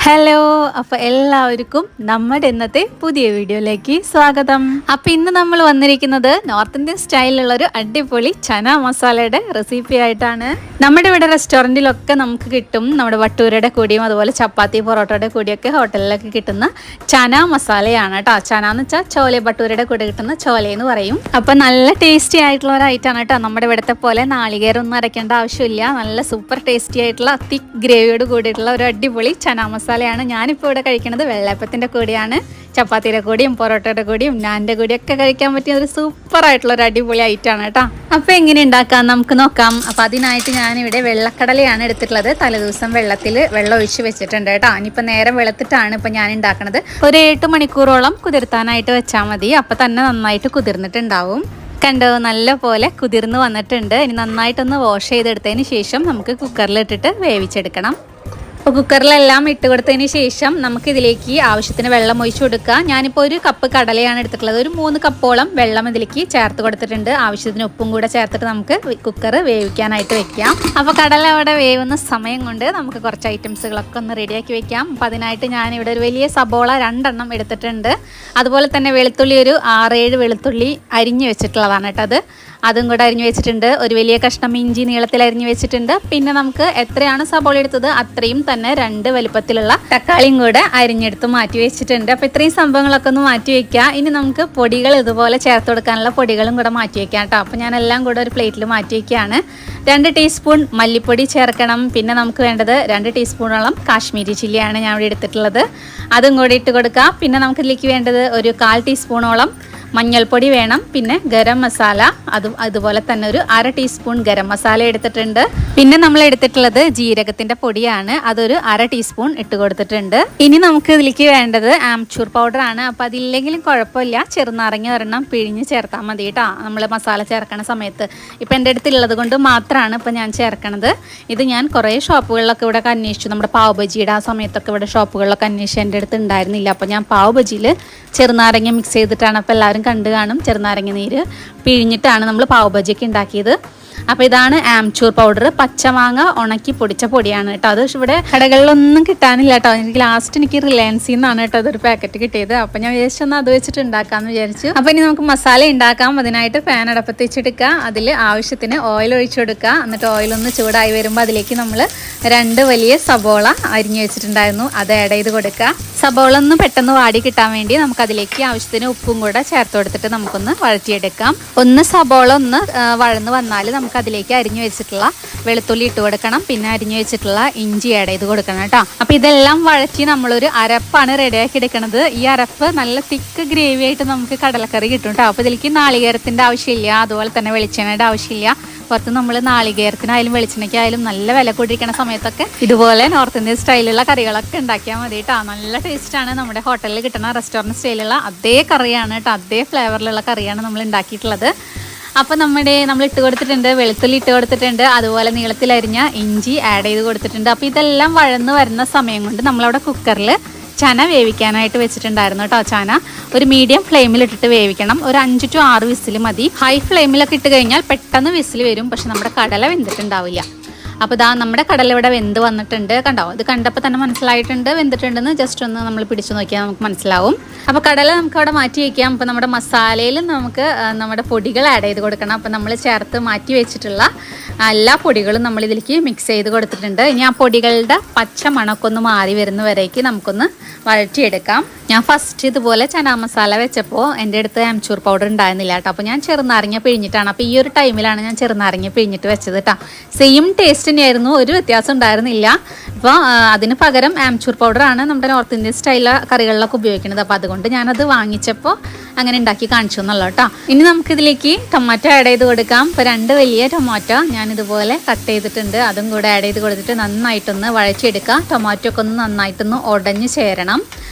Hello, അപ്പോൾ എല്ലാവർക്കും നമ്മുടെ ഇന്നത്തെ പുതിയ വീഡിയോയിലേക്ക് സ്വാഗതം. അപ്പോൾ ഇന്ന് നമ്മൾ വന്നിരിക്കുന്നത് നോർത്ത് ഇന്ത്യൻ സ്റ്റൈലിലുള്ളൊരു അടിപൊളി ചന മസാലയുടെ റെസിപ്പി ആയിട്ടാണ്. നമ്മുടെ ഇവിടെ റെസ്റ്റോറൻറ്റിലൊക്കെ നമുക്ക് കിട്ടും. നമ്മുടെ വട്ടൂരയുടെ കൂടിയും അതുപോലെ ചപ്പാത്തി പൊറോട്ടയുടെ കൂടിയൊക്കെ ഹോട്ടലിലൊക്കെ കിട്ടുന്ന ചന മസാലയാണ് കേട്ടോ. ചന എന്ന് വെച്ചാൽ ചോല, ഭട്ടൂരയുടെ കൂടെ കിട്ടുന്ന ചോലയെന്ന് പറയും. അപ്പോൾ നല്ല ടേസ്റ്റി ആയിട്ടുള്ള ഒരു ഐറ്റമാണ് കേട്ടോ. നമ്മുടെ ഇവിടുത്തെ പോലെ നാളികേരം ഒന്നും അരയ്ക്കേണ്ട ആവശ്യമില്ല. നല്ല സൂപ്പർ ടേസ്റ്റി ആയിട്ടുള്ള തിക്ക് ഗ്രേവിയോട് കൂടിയിട്ടുള്ള ഒരു അടിപൊളി ചന മസാലയാണ്. ഞാനിപ്പോൾ ഇവിടെ കഴിക്കുന്നത് വെള്ളയപ്പത്തിൻ്റെ കൂടിയാണ്. ചപ്പാത്തിയുടെ കൂടിയും പൊറോട്ടയുടെ കൂടിയും നാൻ്റെ കൂടിയും ഒക്കെ കഴിക്കാൻ പറ്റിയ ഒരു സൂപ്പർ ആയിട്ടുള്ള ഒരു അടിപൊളി ഐറ്റമാണ് കേട്ടോ. അപ്പോൾ എങ്ങനെ ഉണ്ടാക്കാം നമുക്ക് നോക്കാം. അപ്പോൾ അതിനായിട്ട് ഞാനിവിടെ വെള്ളക്കടലയാണ് എടുത്തിട്ടുള്ളത്. തലേദിവസം വെള്ളം ഒഴിച്ച് വെച്ചിട്ടുണ്ട് കേട്ടോ. ഇനിയിപ്പോൾ നേരം വെളുത്തിട്ടാണ് ഇപ്പോൾ ഞാൻ ഉണ്ടാക്കുന്നത്. ഒരു 8 മണിക്കൂറോളം കുതിർത്താനായിട്ട് വെച്ചാൽ മതി. അപ്പോൾ തന്നെ നന്നായിട്ട് കുതിർന്നിട്ടുണ്ടാവും. കണ്ടോ, നല്ല പോലെ കുതിർന്ന് വന്നിട്ടുണ്ട്. ഇനി നന്നായിട്ടൊന്ന് വാഷ് ചെയ്തെടുത്തതിന് ശേഷം നമുക്ക് കുക്കറിലിട്ടിട്ട് വേവിച്ചെടുക്കണം. അപ്പോൾ കുക്കറിലെല്ലാം ഇട്ട് കൊടുത്തതിന് ശേഷം നമുക്കിതിലേക്ക് ആവശ്യത്തിന് വെള്ളം ഒഴിച്ചു കൊടുക്കുക. ഞാനിപ്പോൾ ഒരു കപ്പ് കടലയാണ് എടുത്തിട്ടുള്ളത്. ഒരു 3 കപ്പോളം വെള്ളം ഇതിലേക്ക് ചേർത്ത് കൊടുത്തിട്ടുണ്ട്. ആവശ്യത്തിന് ഉപ്പും കൂടെ ചേർത്തിട്ട് നമുക്ക് കുക്കർ വേവിക്കാനായിട്ട് വെക്കാം. അപ്പോൾ കടല അവിടെ വേവുന്ന സമയം കൊണ്ട് നമുക്ക് കുറച്ച് ഐറ്റംസുകളൊക്കെ ഒന്ന് റെഡിയാക്കി വെക്കാം. അപ്പോൾ അതിനായിട്ട് ഞാനിവിടെ ഒരു വലിയ സബോള 2 എണ്ണം എടുത്തിട്ടുണ്ട്. അതുപോലെ തന്നെ വെളുത്തുള്ളി ഒരു 6-7 വെളുത്തുള്ളി അരിഞ്ഞ് വെച്ചിട്ടുള്ളതാണ് കേട്ടോ. അതും കൂടെ അരിഞ്ഞു വെച്ചിട്ടുണ്ട്. ഒരു വലിയ കഷ്ണം ഇഞ്ചി നീളത്തിൽ അരിഞ്ഞു വെച്ചിട്ടുണ്ട്. പിന്നെ നമുക്ക് എത്രയാണ് സബോള എടുത്തത് അത്രയും തന്നെ 2 വലുപ്പത്തിലുള്ള തക്കാളിയും കൂടെ അരിഞ്ഞെടുത്ത് മാറ്റി വെച്ചിട്ടുണ്ട്. അപ്പോൾ ഇത്രയും സംഭവങ്ങളൊക്കെ ഒന്ന് മാറ്റി വെക്കുക. ഇനി നമുക്ക് പൊടികൾ ഇതുപോലെ ചേർത്ത് കൊടുക്കാനുള്ള പൊടികളും കൂടെ മാറ്റി വെക്കാം കേട്ടോ. അപ്പോൾ ഞാൻ എല്ലാം കൂടെ ഒരു പ്ലേറ്റിൽ മാറ്റി വയ്ക്കുകയാണ്. 2 ടീസ്പൂൺ മല്ലിപ്പൊടി ചേർക്കണം. പിന്നെ നമുക്ക് വേണ്ടത് 2 ടീസ്പൂണോളം കാശ്മീരി ചില്ലിയാണ് ഞാൻ ഇവിടെ എടുത്തിട്ടുള്ളത്. അതും കൂടി ഇട്ട് കൊടുക്കുക. പിന്നെ നമുക്കിതിലേക്ക് വേണ്ടത് ഒരു 1/4 ടീസ്പൂണോളം മഞ്ഞൾപ്പൊടി വേണം. പിന്നെ ഗരം മസാല അതുപോലെ തന്നെ ഒരു 1/2 ടീസ്പൂൺ ഗരം മസാല എടുത്തിട്ടുണ്ട്. പിന്നെ നമ്മൾ എടുത്തിട്ടുള്ളത് ജീരകത്തിൻ്റെ പൊടിയാണ്. അതൊരു 1/2 ടീസ്പൂൺ ഇട്ട് കൊടുത്തിട്ടുണ്ട്. ഇനി നമുക്ക് ഇതിലേക്ക് വേണ്ടത് ആംചൂർ പൗഡറാണ്. അപ്പോൾ അതില്ലെങ്കിലും കുഴപ്പമില്ല, ചെറുനാരങ്ങ ഒരെണ്ണം പിഴിഞ്ഞ് ചേർത്താൽ മതി കേട്ടോ നമ്മൾ മസാല ചേർക്കണ സമയത്ത്. ഇപ്പം എൻ്റെ അടുത്തുള്ളത് കൊണ്ട് മാത്രമാണ് ഇപ്പോൾ ഞാൻ ചേർക്കണത്. ഇത് ഞാൻ കുറേ ഷോപ്പുകളിലൊക്കെ ഇവിടെ അന്വേഷിച്ചു. നമ്മുടെ പാവ് ബജിയുടെ ആ സമയത്തൊക്കെ ഇവിടെ ഷോപ്പുകളിലൊക്കെ അന്വേഷിച്ച് എൻ്റെ അടുത്ത് ഉണ്ടായിരുന്നില്ല. അപ്പോൾ ഞാൻ പാവ് ബജിയിൽ ചെറുനാരങ്ങ മിക്സ് ചെയ്തിട്ടാണ്, അപ്പോൾ എല്ലാവരും കണ്ടു കാണും, ചെറുനാരങ്ങ നീര് പിഴിഞ്ഞിട്ടാണ് നമ്മൾ പാവ് ബജിയൊക്കെ ഉണ്ടാക്കിയത്. അപ്പോൾ ഇതാണ് ആംചൂർ പൗഡർ. പച്ചമാങ്ങ ഉണക്കി പൊടിച്ച പൊടിയാണ് കേട്ടോ. അത് ഇവിടെ കടകളിലൊന്നും കിട്ടാനില്ല കേട്ടോ. എനിക്ക് റിലയൻസിൽ നിന്നാണ് കേട്ടോ അതൊരു പാക്കറ്റ് കിട്ടിയത്. അപ്പോൾ ഞാൻ വിചാരിച്ചൊന്ന് അത് വെച്ചിട്ട് ഉണ്ടാക്കാമെന്ന് വിചാരിച്ചു. അപ്പോൾ ഇനി നമുക്ക് മസാല ഉണ്ടാക്കാം. അതിനായിട്ട് പാൻ അടപ്പത്ത് വെച്ചെടുക്കുക. അതിൽ ആവശ്യത്തിന് ഓയിൽ ഒഴിച്ചു കൊടുക്കുക. എന്നിട്ട് ഓയിലൊന്ന് ചൂടായി വരുമ്പോൾ അതിലേക്ക് നമ്മൾ 2 വലിയ സബോള അരിഞ്ഞു വെച്ചിട്ടുണ്ടായിരുന്നു, അത് ആഡ് ചെയ്ത് കൊടുക്കുക. സബോള ഒന്ന് പെട്ടെന്ന് വാടി കിട്ടാൻ വേണ്ടി നമുക്കതിലേക്ക് ആവശ്യത്തിന് ഉപ്പും കൂടെ ചേർത്ത് കൊടുത്തിട്ട് നമുക്കൊന്ന് വഴറ്റിയെടുക്കാം. സബോള ഒന്ന് വഴന്ന് വന്നാൽ നമുക്ക് അതിലേക്ക് അരിഞ്ഞു വെച്ചിട്ടുള്ള വെളുത്തുള്ളി ഇട്ട് കൊടുക്കണം. പിന്നെ അരിഞ്ഞു വെച്ചിട്ടുള്ള ഇഞ്ചി ആഡ് ചെയ്ത് കൊടുക്കണം കേട്ടോ. അപ്പോൾ ഇതെല്ലാം വഴറ്റി നമ്മളൊരു അരപ്പാണ് റെഡിയാക്കി എടുക്കുന്നത്. ഈ അരപ്പ് നല്ല തിക്ക് ഗ്രേവി ആയിട്ട് നമുക്ക് കടലക്കറി കിട്ടും കേട്ടോ. അപ്പോൾ ഇതിലേക്ക് നാളികേരത്തിൻ്റെ ആവശ്യമില്ല, അതുപോലെ തന്നെ വെളിച്ചെണ്ണയുടെ ആവശ്യമില്ല. പുറത്ത് നമ്മൾ നാളികേരത്തിനായാലും വെളിച്ചെണ്ണയ്ക്കായാലും നല്ല വില കൂടിയിരിക്കുന്ന സമയത്തൊക്കെ ഇതുപോലെ നോർത്ത് ഇന്ത്യൻ സ്റ്റൈലുള്ള കറികളൊക്കെ ഉണ്ടാക്കിയാൽ മതി കേട്ടോ. നല്ല ടേസ്റ്റാണ്. നമ്മുടെ ഹോട്ടലിൽ കിട്ടുന്ന റെസ്റ്റോറൻറ്റ് സ്റ്റൈലുള്ള അതേ കറിയാണ് കേട്ടോ, അതേ ഫ്ലേവറിലുള്ള കറിയാണ് നമ്മൾ ഉണ്ടാക്കിയിട്ടുള്ളത്. അപ്പോൾ നമ്മൾ ഇട്ട് കൊടുത്തിട്ടുണ്ട്, വെളുത്തുള്ളി ഇട്ട് കൊടുത്തിട്ടുണ്ട്, അതുപോലെ നീളത്തിലരിഞ്ഞ ഇഞ്ചി ആഡ് ചെയ്ത് കൊടുത്തിട്ടുണ്ട്. അപ്പോൾ ഇതെല്ലാം വഴന്ന് വരുന്ന സമയം കൊണ്ട് നമ്മളവിടെ കുക്കറിൽ ചന വേവിക്കാനായിട്ട് വെച്ചിട്ടുണ്ടായിരുന്നു കേട്ടോ. ചന ഒരു മീഡിയം ഫ്ലെയിമിലിട്ടിട്ട് വേവിക്കണം. ഒരു 5 to 6 വിസിൽ മതി. ഹൈ ഫ്ലെയിമിലൊക്കെ ഇട്ട് കഴിഞ്ഞാൽ പെട്ടെന്ന് വിസിൽ വരും, പക്ഷെ നമ്മുടെ കടല വെന്തിട്ടുണ്ടാവില്ല. അപ്പോൾ ഇതാ നമ്മുടെ കടല ഇവിടെ വെന്ത് വന്നിട്ടുണ്ട്. കണ്ടോ, ഇത് കണ്ടപ്പോൾ തന്നെ മനസ്സിലായിട്ടുണ്ട് വെന്തിട്ടുണ്ടെന്ന്. ജസ്റ്റ് ഒന്ന് നമ്മൾ പിടിച്ചു നോക്കിയാൽ നമുക്ക് മനസ്സിലാവും. അപ്പോൾ കടല നമുക്ക് അവിടെ മാറ്റി വയ്ക്കാം. അപ്പോൾ നമ്മുടെ മസാലയിൽ നമുക്ക് നമ്മുടെ പൊടികൾ ആഡ് ചെയ്ത് കൊടുക്കണം. അപ്പോൾ നമ്മൾ ചേർത്ത് മാറ്റി വെച്ചിട്ടുള്ള എല്ലാ പൊടികളും നമ്മൾ ഇതിലേക്ക് മിക്സ് ചെയ്ത് കൊടുത്തിട്ടുണ്ട്. ഇനി ആ പൊടികളുടെ പച്ച മണക്കൊന്ന് മാറി വരുന്ന വരേക്ക് നമുക്കൊന്ന് വഴറ്റിയെടുക്കാം. ഞാൻ ഫസ്റ്റ് ഇതുപോലെ ചന മസാല വെച്ചപ്പോൾ എൻ്റെ അടുത്ത് ആംചൂർ പൗഡർ ഉണ്ടായിരുന്നില്ല കേട്ടോ. അപ്പോൾ ഞാൻ ചെറുനാരങ്ങ പിഴിഞ്ഞിട്ടാണ്. അപ്പോൾ ഈ ഒരു ടൈമിലാണ് ഞാൻ ചെറുനാരങ്ങ പിഴിഞ്ഞിട്ട് വെച്ചത് കേട്ടോ. സെയിം ടേസ്റ്റ് തന്നെയായിരുന്നു, ഒരു വ്യത്യാസം ഉണ്ടായിരുന്നില്ല. അപ്പോൾ അതിന് പകരം ആംചൂർ പൗഡറാണ് നമ്മുടെ നോർത്ത് ഇന്ത്യൻ സ്റ്റൈലിലെ കറികളിലൊക്കെ ഉപയോഗിക്കുന്നത്. അപ്പോൾ അതുകൊണ്ട് ഞാനത് വാങ്ങിച്ചപ്പോൾ അങ്ങനെ ഉണ്ടാക്കി കാണിച്ചു എന്നുള്ളൂ കേട്ടോ. ഇനി നമുക്കിതിലേക്ക് ടൊമാറ്റോ ആഡ് ചെയ്ത് കൊടുക്കാം. ഇപ്പോൾ 2 വലിയ ടൊമാറ്റോ ഞാനിതുപോലെ കട്ട് ചെയ്തിട്ടുണ്ട്. അതും കൂടെ ആഡ് ചെയ്ത് കൊടുത്തിട്ട് നന്നായിട്ടൊന്ന് വഴറ്റിയെടുക്കുക. ടൊമാറ്റോ ഒക്കെ ഒന്ന് നന്നായിട്ടൊന്ന് ഉടഞ്ഞ് ചേരണം.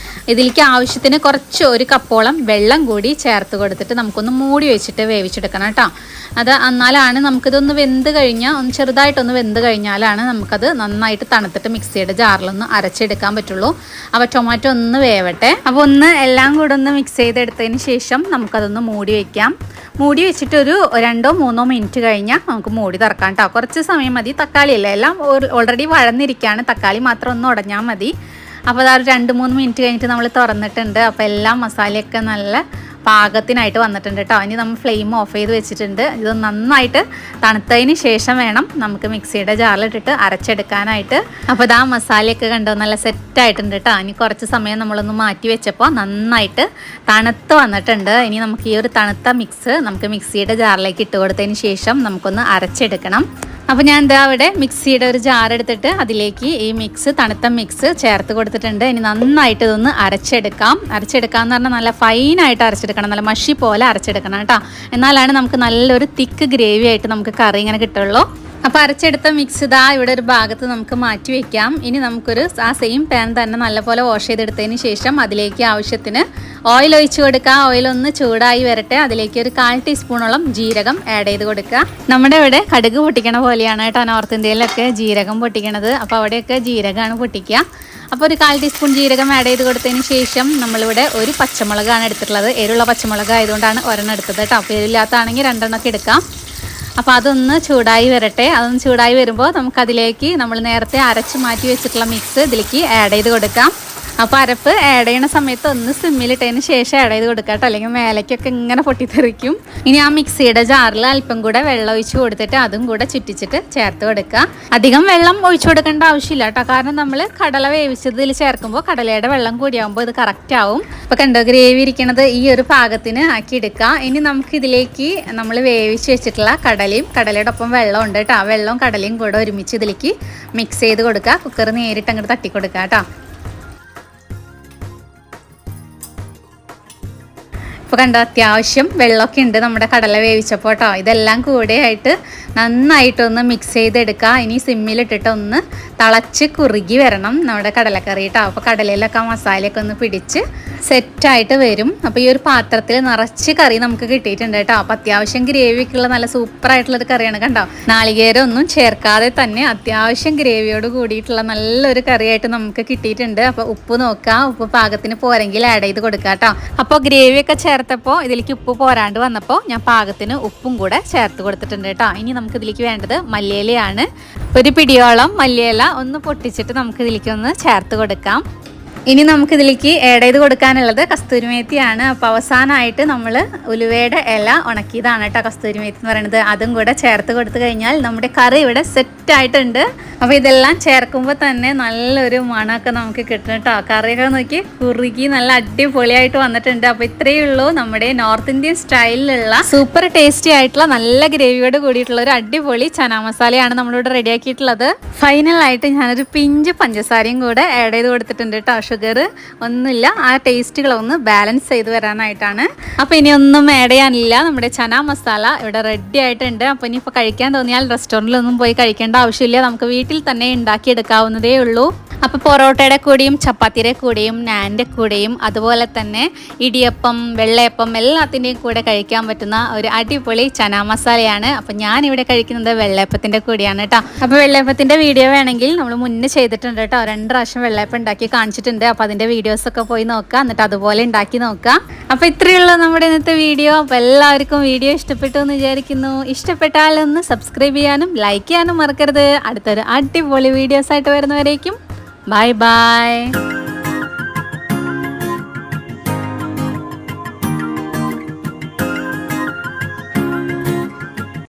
ഇതിലേക്ക് ആവശ്യത്തിന് കുറച്ച് 1 കപ്പോളം വെള്ളം കൂടി ചേർത്ത് കൊടുത്തിട്ട് നമുക്കൊന്ന് മൂടി വെച്ചിട്ട് വേവിച്ചെടുക്കണം കേട്ടോ. എന്നാലാണ് നമുക്കിതൊന്ന് വെന്ത് കഴിഞ്ഞാൽ ഒന്ന് ചെറുതായിട്ടൊന്ന് വെന്ത് കഴിഞ്ഞാലാണ് നമുക്കത് നന്നായിട്ട് തണുത്തിട്ട് മിക്സിയുടെ ജാറിലൊന്ന് അരച്ചെടുക്കാൻ പറ്റുള്ളൂ. അപ്പോൾ ടൊമാറ്റോ ഒന്ന് വേവട്ടെ. അപ്പോൾ എല്ലാം കൂടെ ഒന്ന് മിക്സ് ചെയ്തെടുത്തതിന് ശേഷം നമുക്കതൊന്ന് മൂടി വയ്ക്കാം. മൂടി വെച്ചിട്ട് ഒരു 2-3 മിനിറ്റ് കഴിഞ്ഞാൽ നമുക്ക് മൂടി തുറക്കാം കേട്ടോ. കുറച്ച് സമയം മതി. തക്കാളി അല്ലേ, എല്ലാം ഓൾറെഡി വഴന്നിരിക്കുകയാണ്. തക്കാളി മാത്രം ഒന്ന് ഉടഞ്ഞാൽ മതി. അപ്പോൾ അത് 2-3 മിനിറ്റ് കഴിഞ്ഞിട്ട് നമ്മൾ തുറന്നിട്ടുണ്ട്. അപ്പോൾ എല്ലാം മസാലയൊക്കെ നല്ല പാകത്തിനായിട്ട് വന്നിട്ടുണ്ട് കേട്ടോ. ഇനി നമ്മൾ ഫ്ലെയിം ഓഫ് ചെയ്ത് വെച്ചിട്ടുണ്ട്. ഇത് നന്നായിട്ട് തണുത്തതിന് ശേഷം വേണം നമുക്ക് മിക്സിയുടെ ജാറിലിട്ടിട്ട് അരച്ചെടുക്കാനായിട്ട്. അപ്പോൾ ഇതാ മസാലയൊക്കെ കണ്ടോ നല്ല സെറ്റായിട്ടുണ്ട് കേട്ടോ. ഇനി കുറച്ച് സമയം നമ്മളൊന്ന് മാറ്റി വെച്ചപ്പോൾ നന്നായിട്ട് തണുത്ത് വന്നിട്ടുണ്ട്. ഇനി നമുക്ക് ഈ ഒരു തണുത്ത മിക്സ് നമുക്ക് മിക്സിയുടെ ജാറിലേക്ക് ഇട്ട് കൊടുത്തതിന് ശേഷം നമുക്കൊന്ന് അരച്ചെടുക്കണം. അപ്പോൾ ഞാൻ എന്താ അവിടെ മിക്സിയുടെ ഒരു ജാർ എടുത്തിട്ട് അതിലേക്ക് ഈ മിക്സ് തണുത്ത മിക്സ് ചേർത്ത് കൊടുത്തിട്ടുണ്ട്. ഇനി നന്നായിട്ട് ഇതൊന്ന് അരച്ചെടുക്കാമെന്ന് പറഞ്ഞാൽ നല്ല ഫൈനായിട്ട് അരച്ചെടുക്കണം, നല്ല മഷി പോലെ അരച്ചെടുക്കണം കേട്ടോ. എന്നാലാണ് നമുക്ക് നല്ലൊരു തിക്ക് ഗ്രേവി ആയിട്ട് നമുക്ക് കറി ഇങ്ങനെ കിട്ടുള്ളൂ. അപ്പോൾ അരച്ചെടുത്ത മിക്സ് ഇതാ ഇവിടെ ഒരു ഭാഗത്ത് നമുക്ക് മാറ്റി വെക്കാം. ഇനി നമുക്കൊരു ആ സെയിം പാൻ തന്നെ നല്ലപോലെ വാഷ് ചെയ്തെടുത്തതിന് ശേഷം അതിലേക്ക് ആവശ്യത്തിന് ഓയിൽ ഒഴിച്ച് കൊടുക്കുക. ഓയിലൊന്ന് ചൂടായി വരട്ടെ. അതിലേക്ക് ഒരു 1/4 ടീസ്പൂണോളം ജീരകം ആഡ് ചെയ്ത് കൊടുക്കുക. നമ്മുടെ ഇവിടെ കടുക് പൊട്ടിക്കണ പോലെയാണ് കേട്ടോ നോർത്ത് ഇന്ത്യയിലൊക്കെ ജീരകം പൊട്ടിക്കണത്. അപ്പോൾ അവിടെയൊക്കെ ജീരകമാണ് പൊട്ടിക്കുക. അപ്പോൾ ഒരു 1/4 ടീസ്പൂൺ ജീരകം ആഡ് ചെയ്ത് കൊടുത്തതിന് ശേഷം നമ്മളിവിടെ ഒരു പച്ചമുളകാണ് എടുത്തിട്ടുള്ളത്. എരിവുള്ള പച്ചമുളക് ആയതുകൊണ്ടാണ് ഒരെണ്ണം എടുത്തത് കേട്ടോ. അപ്പോൾ എരിവില്ലാത്തതാണെങ്കിൽ 2 എടുക്കാം. അപ്പോൾ അതൊന്ന് ചൂടായി വരട്ടെ. അതൊന്ന് ചൂടായി വരുമ്പോൾ നമുക്കതിലേക്ക് നമ്മൾ നേരത്തെ അരച്ച് മാറ്റി വെച്ചിട്ടുള്ള മിക്സ് ഇതിലേക്ക് ആഡ് ചെയ്ത് കൊടുക്കാം. അപ്പോൾ അരപ്പ് ആഡ് ചെയ്യുന്ന സമയത്ത് ഒന്ന് സിമ്മിലിട്ടതിന് ശേഷം ആഡ് ചെയ്ത് കൊടുക്കുക കേട്ടോ, അല്ലെങ്കിൽ മേലേക്കൊക്കെ ഇങ്ങനെ പൊട്ടിത്തെറിക്കും. ഇനി ആ മിക്സിയുടെ ജാറിൽ അല്പം കൂടെ വെള്ളം ഒഴിച്ച് കൊടുത്തിട്ട് അതും കൂടെ ചുറ്റിച്ചിട്ട് ചേർത്ത് കൊടുക്കുക. അധികം വെള്ളം ഒഴിച്ചു കൊടുക്കേണ്ട ആവശ്യമില്ല കേട്ടോ, കാരണം നമ്മൾ കടല വേവിച്ചതിൽ ചേർക്കുമ്പോൾ കടലയുടെ വെള്ളം കൂടിയാകുമ്പോൾ ഇത് കറക്റ്റ് ആവും. അപ്പോൾ കണ്ടോ ഗ്രേവി ഇരിക്കണത് ഈ ഒരു പാകത്തിന് ആക്കി എടുക്കുക. ഇനി നമുക്ക് ഇതിലേക്ക് നമ്മൾ വേവിച്ച് വെച്ചിട്ടുള്ള കടലയുടെ ഒപ്പം വെള്ളം ഉണ്ട് കേട്ടോ. ആ വെള്ളവും കടലയും കൂടെ ഒരുമിച്ച് ഇതിലേക്ക് മിക്സ് ചെയ്ത് കൊടുക്കുക. കുക്കർ നേരിട്ട് അങ്ങോട്ട് തട്ടി കൊടുക്കുക കേട്ടോ. ഇപ്പോൾ കണ്ടോ അത്യാവശ്യം വെള്ളമൊക്കെ ഉണ്ട് നമ്മുടെ കടല വേവിച്ചപ്പോൾ കേട്ടോ. ഇതെല്ലാം കൂടെ ആയിട്ട് നന്നായിട്ടൊന്ന് മിക്സ് ചെയ്തെടുക്കുക. ഇനി സിമ്മിലിട്ടിട്ട് ഒന്ന് തിളച്ച് കുറുകി വരണം നമ്മുടെ കടലക്കറി കേട്ടോ. അപ്പോൾ കടലയിലൊക്കെ മസാലയൊക്കെ ഒന്ന് പിടിച്ച് സെറ്റായിട്ട് വരും. അപ്പോൾ ഈ ഒരു പാത്രത്തിൽ നിറച്ച് കറി നമുക്ക് കിട്ടിയിട്ടുണ്ട് കേട്ടോ. അപ്പോൾ അത്യാവശ്യം ഗ്രേവിയൊക്കെയുള്ള നല്ല സൂപ്പറായിട്ടുള്ളൊരു കറിയാണ് കണ്ടോ. നാളികേരം ഒന്നും ചേർക്കാതെ തന്നെ അത്യാവശ്യം ഗ്രേവിയോട് കൂടിയിട്ടുള്ള നല്ലൊരു കറിയായിട്ട് നമുക്ക് കിട്ടിയിട്ടുണ്ട്. അപ്പോൾ ഉപ്പ് നോക്കുക, ഉപ്പ് പാകത്തിന് പോരെങ്കിൽ ആഡ് ചെയ്ത് കൊടുക്കുക കേട്ടോ. അപ്പോൾ ഗ്രേവിയൊക്കെ ചേർത്തപ്പോൾ ഇതിലേക്ക് ഉപ്പ് പോരാണ്ട് വന്നപ്പോൾ ഞാൻ പാകത്തിന് ഉപ്പും കൂടെ ചേർത്ത് കൊടുത്തിട്ടുണ്ട് കേട്ടോ. ഇനി നമുക്ക് ഇതിലേക്ക് വേണ്ടത് മല്ലിയിലയാണ്. ഒരു പിടിയോളം മല്ലിയില ഒന്ന് പൊട്ടിച്ചിട്ട് നമുക്ക് ഇതിലേക്ക് ഒന്ന് ചേർത്ത് കൊടുക്കാം. ഇനി നമുക്കിതിലേക്ക് ആഡ് ചെയ്ത് കൊടുക്കാനുള്ളത് കസ്തൂരിമേത്തിയാണ്. അപ്പോൾ അവസാനമായിട്ട് നമ്മൾ ഉലുവയുടെ ഇല ഉണക്കിയതാണ് കേട്ടോ കസ്തൂരിമേത്തി എന്ന് പറയുന്നത്. അതും കൂടെ ചേർത്ത് കൊടുത്തു കഴിഞ്ഞാൽ നമ്മുടെ കറി ഇവിടെ സെറ്റായിട്ടുണ്ട്. അപ്പോൾ ഇതെല്ലാം ചേർക്കുമ്പോൾ തന്നെ നല്ലൊരു മണമൊക്കെ നമുക്ക് കിട്ടും കേട്ടോ. കറിയൊക്കെ നോക്കി കുറുകി നല്ല അടിപൊളിയായിട്ട് വന്നിട്ടുണ്ട്. അപ്പോൾ ഇത്രയേ ഉള്ളൂ നമ്മുടെ നോർത്ത് ഇന്ത്യൻ സ്റ്റൈലിലുള്ള സൂപ്പർ ടേസ്റ്റി ആയിട്ടുള്ള നല്ല ഗ്രേവിയോട് കൂടിയിട്ടുള്ള ഒരു അടിപൊളി ചനാ മസാലയാണ് നമ്മളിവിടെ റെഡിയാക്കിയിട്ടുള്ളത്. ഫൈനലായിട്ട് ഞാനൊരു പിഞ്ച് പഞ്ചസാരയും കൂടെ ആഡ് ചെയ്ത് കൊടുത്തിട്ടുണ്ട് കേട്ടോ. ഷുഗർ ഒന്നുമില്ല, ആ ടേസ്റ്റുകളൊന്ന് ബാലൻസ് ചെയ്ത് വരാനായിട്ടാണ്. അപ്പോൾ ഇനി ഒന്നും ആഡ് ചെയ്യാനില്ല, നമ്മുടെ ചനാ മസാല ഇവിടെ റെഡി ആയിട്ടുണ്ട്. അപ്പോൾ ഇനിയിപ്പോൾ കഴിക്കാൻ തോന്നിയാൽ റെസ്റ്റോറൻറ്റിലൊന്നും പോയി കഴിക്കേണ്ട ആവശ്യമില്ല, നമുക്ക് വീട്ടിൽ തന്നെ ഉണ്ടാക്കിയെടുക്കാവുന്നതേ ഉള്ളൂ. അപ്പോൾ പൊറോട്ടയുടെ കൂടെയും ചപ്പാത്തിയുടെ കൂടെയും നാൻ്റെ കൂടെയും അതുപോലെ തന്നെ ഇടിയപ്പം വെള്ളയപ്പം എല്ലാത്തിൻ്റെയും കൂടെ കഴിക്കാൻ പറ്റുന്ന ഒരു അടിപൊളി ചനാ മസാലയാണ്. അപ്പോൾ ഞാനിവിടെ കഴിക്കുന്നത് വെള്ളയപ്പത്തിൻ്റെ കൂടെയാണ് കേട്ടോ. അപ്പോൾ വെള്ളയപ്പത്തിൻ്റെ വീഡിയോ വേണമെങ്കിൽ നമ്മൾ മുന്നേ ചെയ്തിട്ടുണ്ട് കേട്ടോ. 2 പ്രാവശ്യം വെള്ളയപ്പം ഉണ്ടാക്കി കാണിച്ചിട്ടുണ്ട്. അപ്പോൾ അതിൻ്റെ വീഡിയോസൊക്കെ പോയി നോക്കുക, എന്നിട്ട് അതുപോലെ ഉണ്ടാക്കി നോക്കുക. അപ്പോൾ ഇത്രയുള്ള നമ്മുടെ ഇന്നത്തെ വീഡിയോ. അപ്പോൾ എല്ലാവർക്കും വീഡിയോ ഇഷ്ടപ്പെട്ടു എന്ന് വിചാരിക്കുന്നു. ഇഷ്ടപ്പെട്ടാൽ ഒന്ന് സബ്സ്ക്രൈബ് ചെയ്യാനും ലൈക്ക് ചെയ്യാനും മറക്കരുത്. അടുത്തൊരു അടിപൊളി വീഡിയോസായിട്ട് വരുന്നവരേക്കും ബൈ ബൈ.